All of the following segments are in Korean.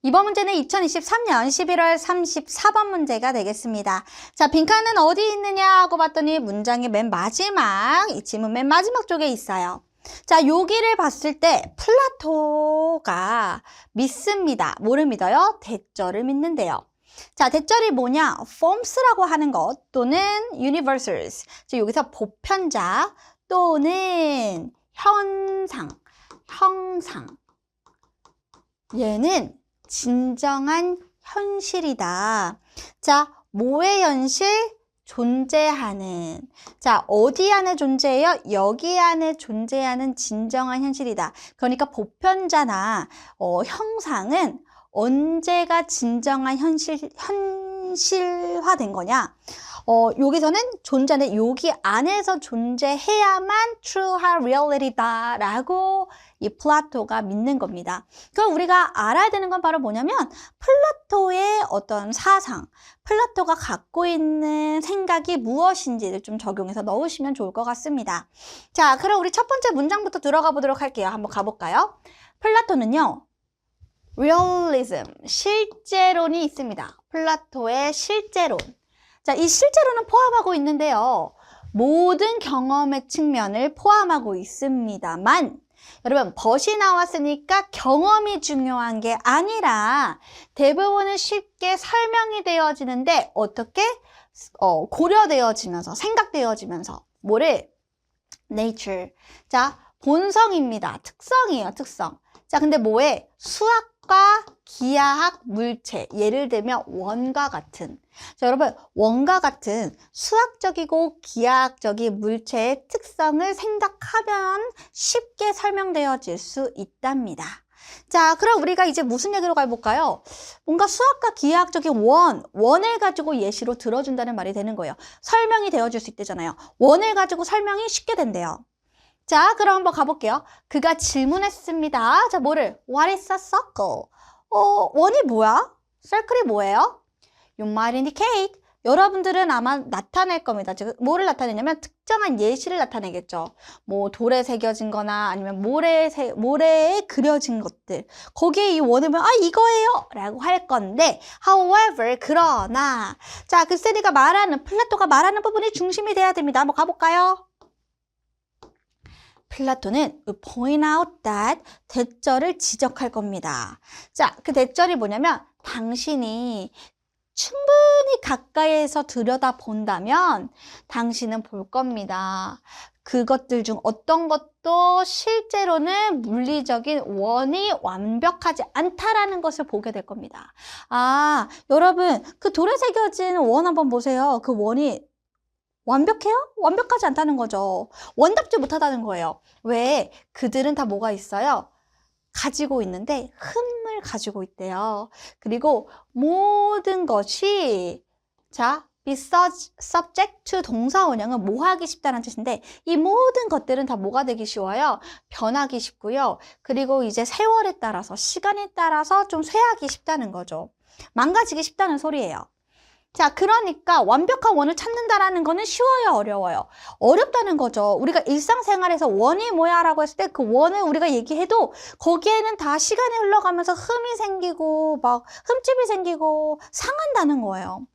이번 문제는 2023년 11월 34번 문제가 되겠습니다. 자, 빈칸은 어디 있느냐 하고 봤더니 문장의 맨 마지막, 이 지문 맨 마지막 쪽에 있어요. 자, 여기를 봤을 때 플라토가 믿습니다. 뭐를 믿어요? 대절을 믿는데요. 자, 대절이 뭐냐? forms라고 하는 것 또는 universals. 즉 여기서 보편자 또는 현상, 형상. 얘는 진정한 현실이다. 자, 뭐의 현실? 존재하는. 자, 어디 안에 존재해요? 여기 안에 존재하는 진정한 현실이다. 그러니까 보편자나 형상은 언제가 진정한 현실화된 거냐? 여기서는 존재는 여기 안에서 존재해야만 true reality다 라고 이 플라토가 믿는 겁니다. 그럼 우리가 알아야 되는 건 바로 뭐냐면 플라토의 어떤 사상, 플라토가 갖고 있는 생각이 무엇인지를 좀 적용해서 넣으시면 좋을 것 같습니다. 자, 그럼 우리 첫 번째 문장부터 들어가 보도록 할게요. 한번 가볼까요? 플라토는요, realism, 실제론이 있습니다. 플라토의 실제론. 자, 이 실제론은 포함하고 있는데요. 모든 경험의 측면을 포함하고 있습니다만, 여러분, 벗이 나왔으니까 경험이 중요한 게 아니라 대부분은 쉽게 설명이 되어지는데 어떻게? 고려되어지면서, 생각되어지면서. 뭐를? nature. 자, 본성입니다. 특성이에요, 특성. 자, 근데 뭐에? 수학과 기하학, 물체. 예를 들면 원과 같은. 자, 여러분, 원과 같은 수학적이고 기하학적인 물체의 특성을 생각하면 쉽게 설명되어질 수 있답니다. 자, 그럼 우리가 이제 무슨 얘기로 가볼까요? 뭔가 수학과 기하학적인 원을 가지고 예시로 들어준다는 말이 되는 거예요. 설명이 되어줄 수 있대잖아요. 원을 가지고 설명이 쉽게 된대요. 자, 그럼 한번 가볼게요. 그가 질문했습니다. 자, 뭐를? What is a circle? 원이 뭐야? circle이 뭐예요? You might indicate. 여러분들은 아마 나타낼 겁니다. 즉, 뭐를 나타내냐면 특정한 예시를 나타내겠죠. 뭐 돌에 새겨진 거나 아니면 모래에 그려진 것들. 거기에 이 원을 보면 이거예요 라고 할 건데 however, 그러나 자, 글쎄니가 플라토가 말하는 부분이 중심이 돼야 됩니다. 한번 가볼까요? 플라토는 point out that 대절을 지적할 겁니다. 자, 그 대절이 뭐냐면 당신이 충분히 가까이에서 들여다본다면 당신은 볼 겁니다. 그것들 중 어떤 것도 실제로는 물리적인 원이 완벽하지 않다라는 것을 보게 될 겁니다. 아, 여러분, 그 돌에 새겨진 원 한번 보세요. 그 원이 완벽해요? 완벽하지 않다는 거죠. 원답지 못하다는 거예요. 왜? 그들은 다 뭐가 있어요? 가지고 있는데 흠을 가지고 있대요. 그리고 모든 것이 자, be subject to 동사 원형은 뭐 하기 쉽다는 뜻인데 이 모든 것들은 다 뭐가 되기 쉬워요? 변하기 쉽고요. 그리고 이제 세월에 따라서 시간에 따라서 좀 쇠하기 쉽다는 거죠. 망가지기 쉽다는 소리예요. 자, 그러니까 완벽한 원을 찾는다라는 거는 쉬워요, 어려워요? 어렵다는 거죠. 우리가 일상생활에서 원이 뭐야 라고 했을 때 그 원을 우리가 얘기해도 거기에는 다 시간이 흘러가면서 흠이 생기고 막 흠집이 생기고 상한다는 거예요.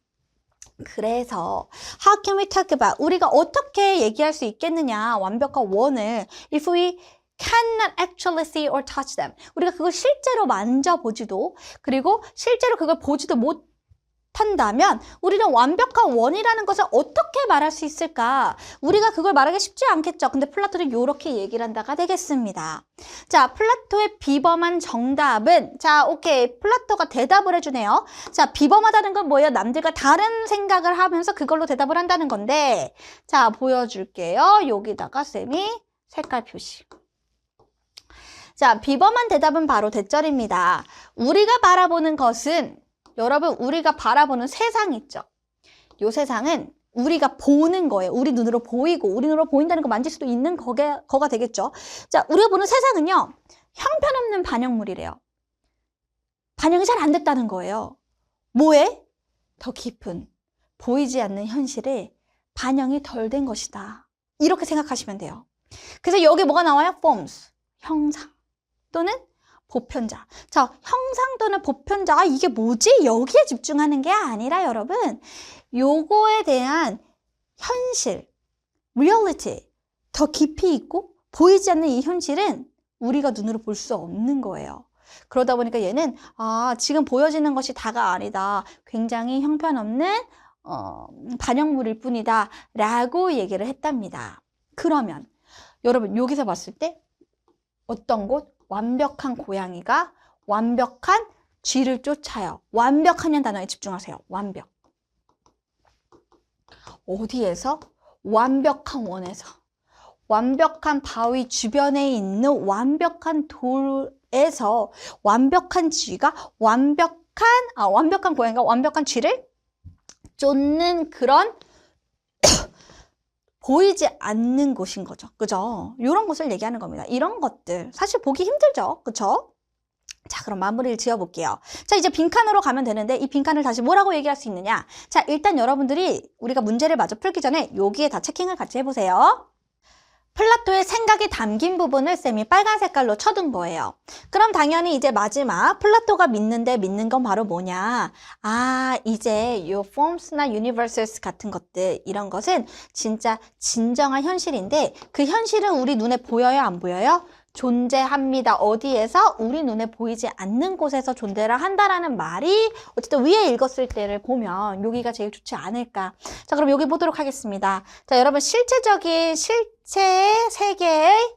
그래서 how can we talk about 우리가 어떻게 얘기할 수 있겠느냐 완벽한 원을 if we cannot actually see or touch them 우리가 그걸 실제로 만져보지도 그리고 실제로 그걸 보지도 못한다면 우리는 완벽한 원이라는 것을 어떻게 말할 수 있을까? 우리가 그걸 말하기 쉽지 않겠죠. 근데 플라토는 이렇게 얘기를 한다가 되겠습니다. 자, 플라토의 비범한 정답은 자, 오케이. 플라토가 대답을 해주네요. 자, 비범하다는 건 뭐예요? 남들과 다른 생각을 하면서 그걸로 대답을 한다는 건데 자, 보여줄게요. 여기다가 쌤이 색깔 표시. 자, 비범한 대답은 바로 대절입니다. 우리가 바라보는 것은 여러분, 우리가 바라보는 세상 있죠? 이 세상은 우리가 보는 거예요. 우리 눈으로 보이고, 우리 눈으로 보인다는 거 만질 수도 있는 거가 되겠죠? 자, 우리가 보는 세상은요, 형편없는 반영물이래요. 반영이 잘 안 됐다는 거예요. 뭐에? 더 깊은, 보이지 않는 현실에 반영이 덜 된 것이다. 이렇게 생각하시면 돼요. 그래서 여기 뭐가 나와요? forms, 형상. 또는 보편자. 자, 형상 또는 보편자. 아, 이게 뭐지? 여기에 집중하는 게 아니라 여러분, 요거에 대한 현실, reality, 더 깊이 있고 보이지 않는 이 현실은 우리가 눈으로 볼 수 없는 거예요. 그러다 보니까 얘는 지금 보여지는 것이 다가 아니다. 굉장히 형편없는 반영물일 뿐이다. 라고 얘기를 했답니다. 그러면 여러분 여기서 봤을 때 어떤 곳? 완벽한 고양이가 완벽한 쥐를 쫓아요. 완벽하냐는 단어에 집중하세요. 완벽. 어디에서? 완벽한 원에서. 완벽한 바위 주변에 있는 완벽한 돌에서 완벽한 쥐가 완벽한 고양이가 완벽한 쥐를 쫓는 그런 보이지 않는 곳인 거죠. 그죠? 이런 것을 얘기하는 겁니다. 이런 것들 사실 보기 힘들죠. 그쵸? 자, 그럼 마무리를 지어볼게요. 자, 이제 빈칸으로 가면 되는데 이 빈칸을 다시 뭐라고 얘기할 수 있느냐? 자, 일단 여러분들이 우리가 문제를 마저 풀기 전에 여기에 다 체킹을 같이 해보세요. 플라토의 생각이 담긴 부분을 쌤이 빨간 색깔로 쳐둔 거예요. 그럼 당연히 이제 마지막 플라토가 믿는 건 바로 뭐냐? 이제 요 forms나 universals 같은 것들 이런 것은 진짜 진정한 현실인데 그 현실은 우리 눈에 보여요, 안 보여요? 존재합니다. 어디에서? 우리 눈에 보이지 않는 곳에서 존재를 한다라는 말이 어쨌든 위에 읽었을 때를 보면 여기가 제일 좋지 않을까. 자, 그럼 여기 보도록 하겠습니다. 자, 여러분 실체적인 실체의 세계의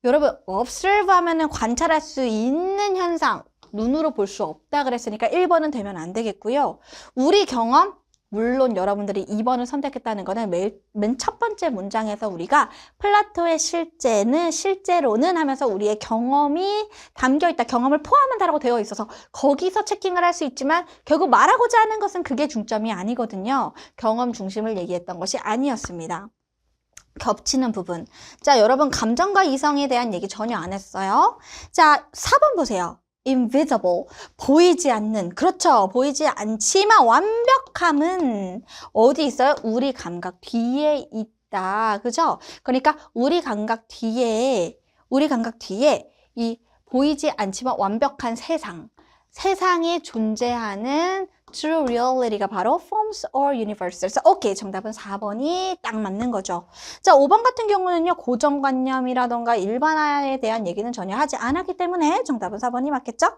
여러분 observe 하면은 관찰할 수 있는 현상 눈으로 볼 수 없다 그랬으니까 1번은 되면 안 되겠고요. 우리 경험 물론 여러분들이 2번을 선택했다는 거는 맨 첫 번째 문장에서 우리가 플라토의 실제로는 하면서 우리의 경험이 담겨있다, 경험을 포함한다라고 되어 있어서 거기서 체킹을 할 수 있지만 결국 말하고자 하는 것은 그게 중점이 아니거든요. 경험 중심을 얘기했던 것이 아니었습니다. 겹치는 부분. 자, 여러분 감정과 이성에 대한 얘기 전혀 안 했어요. 자, 4번 보세요. invisible, 보이지 않는, 그렇죠. 보이지 않지만 완벽함은 어디 있어요? 우리 감각 뒤에 있다. 그죠? 그러니까 우리 감각 뒤에 이 보이지 않지만 완벽한 세상에 존재하는 true reality가 바로 forms or universals. 오케이, 정답은 4번이 딱 맞는 거죠. 자, 5번 같은 경우는요, 고정관념이라던가 일반화에 대한 얘기는 전혀 하지 않았기 때문에 정답은 4번이 맞겠죠?